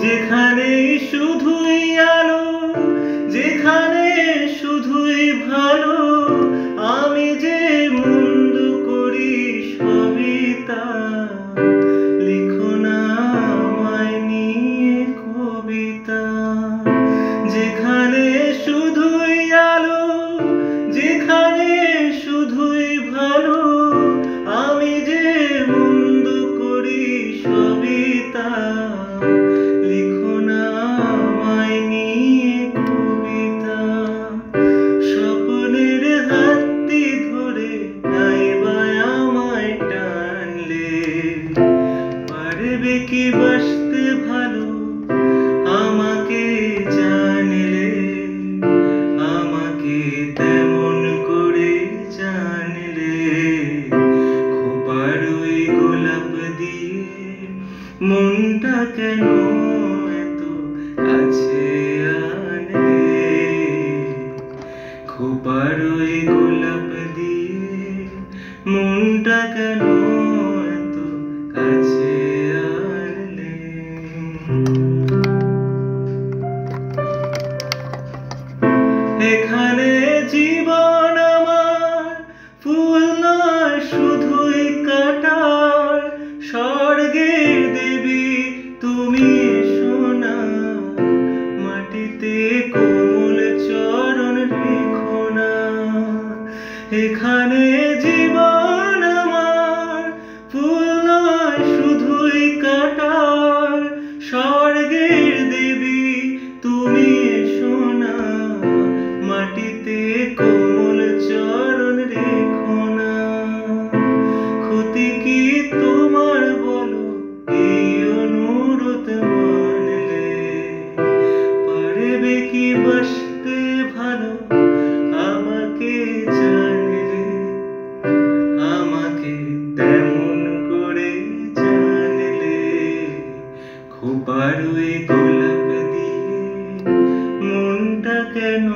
যেখানে শুধুই আলো, যেখানে শুধুই ভালো, আমি যে মন্দ করি সবই তা। লিখো না আমায় নিয়ে কবিতা। যেখানে শুধুই আলো, যেখানে শুধুই ভালো, আমি যে মন্দ করি সবই তা। লিখো না আমায় নিয়ে কবিতা। স্বপ্নের হাতটি ধরে নাইবা আমায় টানলে, পারবে কি বাসতে ভালো আমাকে জানলে, আমাকে তেমন করে জানলে। খোপার ওই গোলাপ দিয়ে মনটা কেন এত কাছে আনলে, খোপার ওই গোলাপ দিয়ে মনটা কেন এত কাছে আনলে। এখানে জীবন আমার ফুল নয় শুধুই কাঁটার, স্বর্গের দেবী তুমি এসো না, মাটিতে কোমল চরণ রেখো না। এখানে জীবন আমার ফুল নয় শুধুই কাঁটার, স্বর্গের দেবী তুমি এসো না, মাটিতে কোমল চরণ রেখো না। ক্ষতি কি তোমার বলো এই অনুরোধ মানলে, পারবে কি বাসতে ভালো আমাকে জানলে, আমাকে তেমন করে জানলে। খোপার ওই গোলাপ দিয়ে মনটা কেন